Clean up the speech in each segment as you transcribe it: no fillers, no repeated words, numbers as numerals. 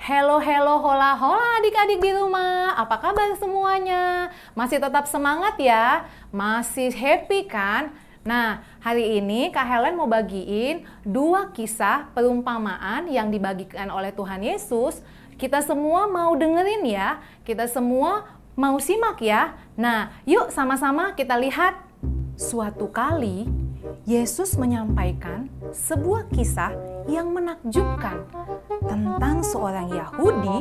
Hello, hello, hola, hola adik-adik di rumah. Apa kabar semuanya? Masih tetap semangat ya? Masih happy kan? Nah, hari ini Kak Helen mau bagiin 2 kisah perumpamaan yang dibagikan oleh Tuhan Yesus. Kita semua mau dengerin ya. Kita semua mau simak ya. Nah, yuk sama-sama kita lihat. Suatu kali, Yesus menyampaikan sebuah kisah yang menakjubkan tentang seorang Yahudi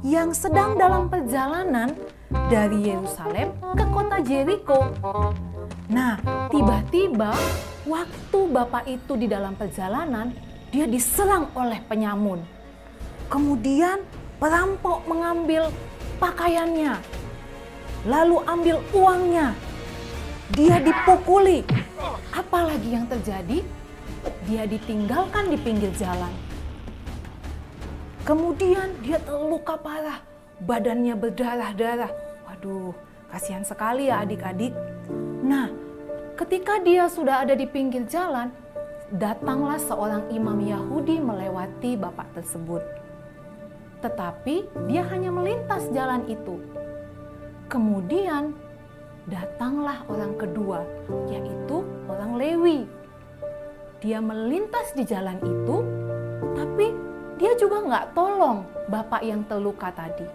yang sedang dalam perjalanan dari Yerusalem ke kota Jericho. Nah, tiba-tiba waktu Bapak itu di dalam perjalanan, dia diserang oleh penyamun. Kemudian perampok mengambil pakaiannya, lalu ambil uangnya. Dia dipukuli. Apalagi yang terjadi? Dia ditinggalkan di pinggir jalan. Kemudian dia terluka parah, badannya berdarah-darah. Waduh, kasihan sekali ya adik-adik. Nah, ketika dia sudah ada di pinggir jalan, datanglah seorang imam Yahudi melewati bapak tersebut. Tetapi dia hanya melintas jalan itu. Kemudian datanglah orang kedua, yaitu orang Lewi. Dia melintas di jalan itu, tapi dia juga nggak tolong bapak yang terluka tadi.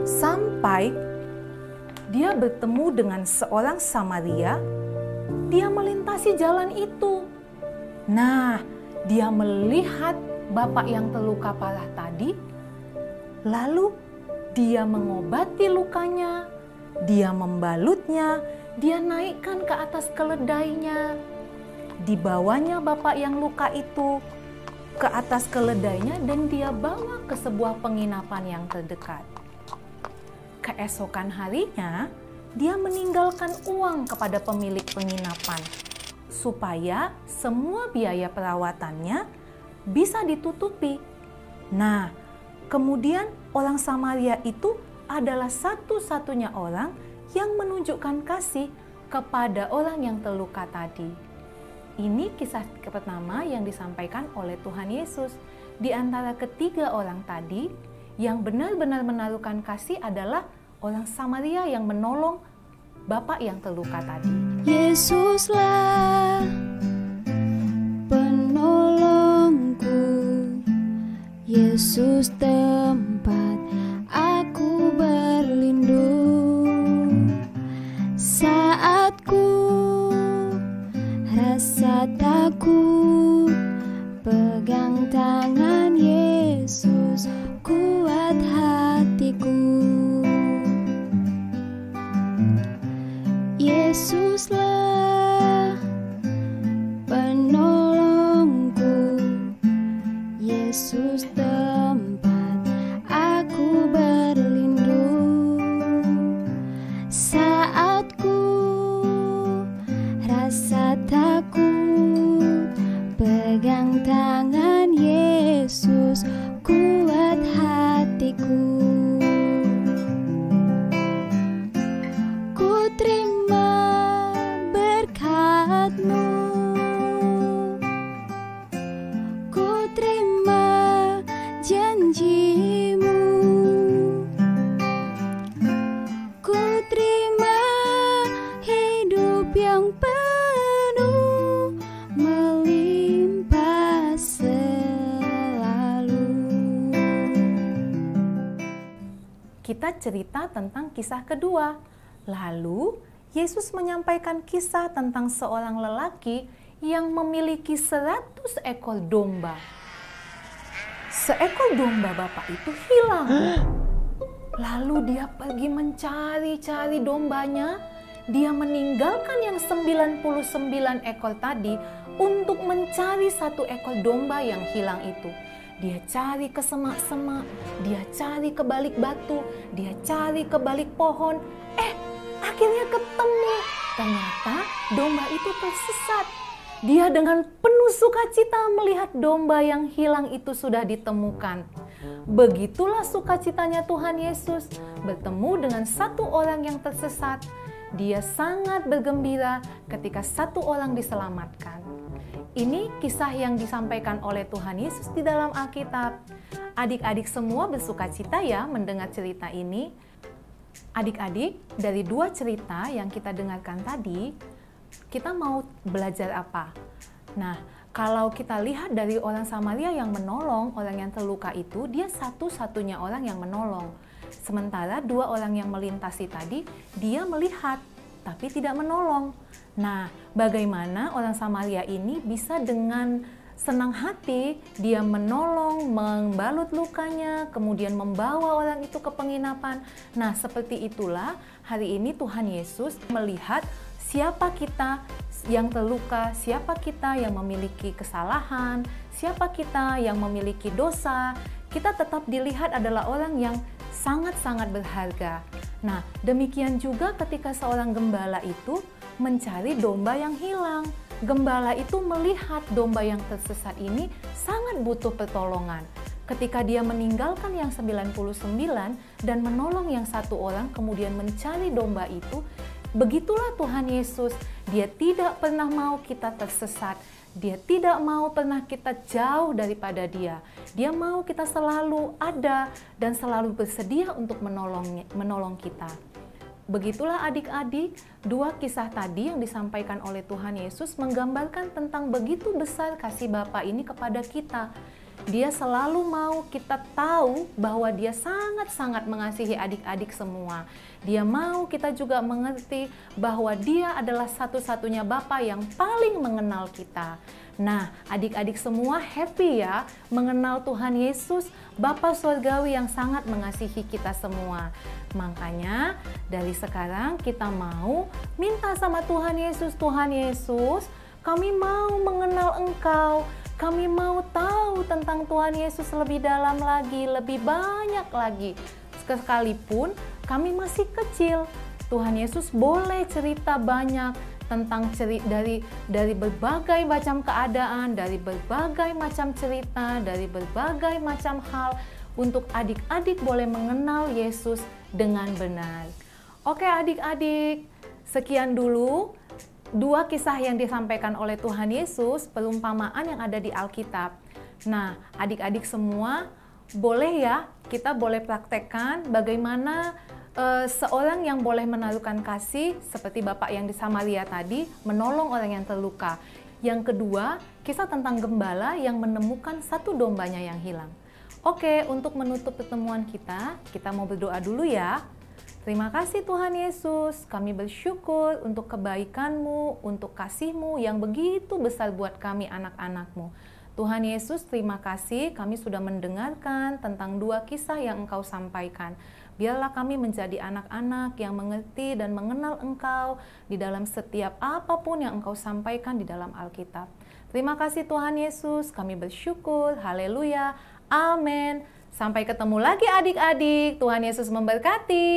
Sampai dia bertemu dengan seorang Samaria, dia melintasi jalan itu. Nah, dia melihat bapak yang terluka parah tadi, lalu dia mengobati lukanya, dia membalutnya, dia naikkan ke atas keledainya. Dibawanya bapak yang luka itu ke atas keledainya dan dia bawa ke sebuah penginapan yang terdekat. Keesokan harinya, dia meninggalkan uang kepada pemilik penginapan supaya semua biaya perawatannya bisa ditutupi. Nah, kemudian orang Samaria itu adalah satu-satunya orang yang menunjukkan kasih kepada orang yang terluka tadi. Ini kisah pertama yang disampaikan oleh Tuhan Yesus. Di antara ketiga orang tadi, yang benar-benar menaruhkan kasih adalah orang Samaria yang menolong bapak yang terluka tadi. Yesuslah penolongku, Yesus tempat aku berlindung. Saat ku rasa takut, pegang tangan Yesus, kuat hatiku. Yesuslah penolongku, Yesus tempat aku berlindung. Saat ku rasa takut, pegang tangan Yesus, kuat hatiku. Ku terima berkat-Mu, ku terima janji-Mu, ku terima hidup yang penuh melimpah selalu. Kita cerita tentang kisah kedua. Lalu, Yesus menyampaikan kisah tentang seorang lelaki yang memiliki 100 ekor domba. Seekor domba bapak itu hilang. Lalu dia pergi mencari-cari dombanya. Dia meninggalkan yang 99 ekor tadi untuk mencari 1 ekor domba yang hilang itu. Dia cari ke semak-semak, dia cari ke balik batu, dia cari ke balik pohon. Akhirnya ketemu. Ternyata domba itu tersesat. Dia dengan penuh sukacita melihat domba yang hilang itu sudah ditemukan. Begitulah sukacitanya Tuhan Yesus bertemu dengan satu orang yang tersesat. Dia sangat bergembira ketika satu orang diselamatkan. Ini kisah yang disampaikan oleh Tuhan Yesus di dalam Alkitab. adik-adik semua bersukacita ya mendengar cerita ini. Adik-adik, dari 2 cerita yang kita dengarkan tadi, kita mau belajar apa? Nah, kalau kita lihat dari orang Samaria yang menolong orang yang terluka itu, dia satu-satunya orang yang menolong. Sementara 2 orang yang melintasi tadi, dia melihat tapi tidak menolong. Nah, bagaimana orang Samaria ini bisa dengan senang hati dia menolong, membalut lukanya, kemudian membawa orang itu ke penginapan. Nah, seperti itulah hari ini Tuhan Yesus melihat siapa kita yang terluka, siapa kita yang memiliki kesalahan, siapa kita yang memiliki dosa. Kita tetap dilihat adalah orang yang sangat-sangat berharga. Nah, demikian juga ketika seorang gembala itu mencari domba yang hilang. Gembala itu melihat domba yang tersesat ini sangat butuh pertolongan. Ketika dia meninggalkan yang 99 dan menolong yang 1 orang, kemudian mencari domba itu, begitulah Tuhan Yesus. Dia tidak pernah mau kita tersesat. Dia tidak mau pernah kita jauh daripada Dia. Dia mau kita selalu ada dan selalu bersedia untuk menolong kita. Begitulah adik-adik, 2 kisah tadi yang disampaikan oleh Tuhan Yesus menggambarkan tentang begitu besar kasih Bapa ini kepada kita. Dia selalu mau kita tahu bahwa Dia sangat-sangat mengasihi adik-adik semua. Dia mau kita juga mengerti bahwa Dia adalah satu-satunya Bapa yang paling mengenal kita. Nah, adik-adik semua happy ya mengenal Tuhan Yesus, Bapa Surgawi yang sangat mengasihi kita semua. Makanya dari sekarang kita mau minta sama Tuhan Yesus, Tuhan Yesus, kami mau mengenal Engkau. Kami mau tahu tentang Tuhan Yesus lebih dalam lagi, lebih banyak lagi. Sekalipun kami masih kecil, Tuhan Yesus boleh cerita banyak tentang dari berbagai macam keadaan, dari berbagai macam cerita, dari berbagai macam hal untuk adik-adik boleh mengenal Yesus dengan benar. Oke adik-adik, sekian dulu 2 kisah yang disampaikan oleh Tuhan Yesus, perumpamaan yang ada di Alkitab. Nah, adik-adik semua boleh ya, kita boleh praktekkan bagaimana seorang yang boleh menaruhkan kasih seperti Bapak yang di Samaria tadi, menolong orang yang terluka. Yang kedua, kisah tentang gembala yang menemukan 1 dombanya yang hilang. Oke, untuk menutup pertemuan kita mau berdoa dulu ya. Terima kasih Tuhan Yesus, kami bersyukur untuk kebaikan-Mu, untuk kasih-Mu yang begitu besar buat kami anak-anak-Mu. Tuhan Yesus, terima kasih kami sudah mendengarkan tentang 2 kisah yang Engkau sampaikan. Biarlah kami menjadi anak-anak yang mengerti dan mengenal Engkau di dalam setiap apapun yang Engkau sampaikan di dalam Alkitab. Terima kasih Tuhan Yesus, kami bersyukur, haleluya, amin. Sampai ketemu lagi adik-adik, Tuhan Yesus memberkati.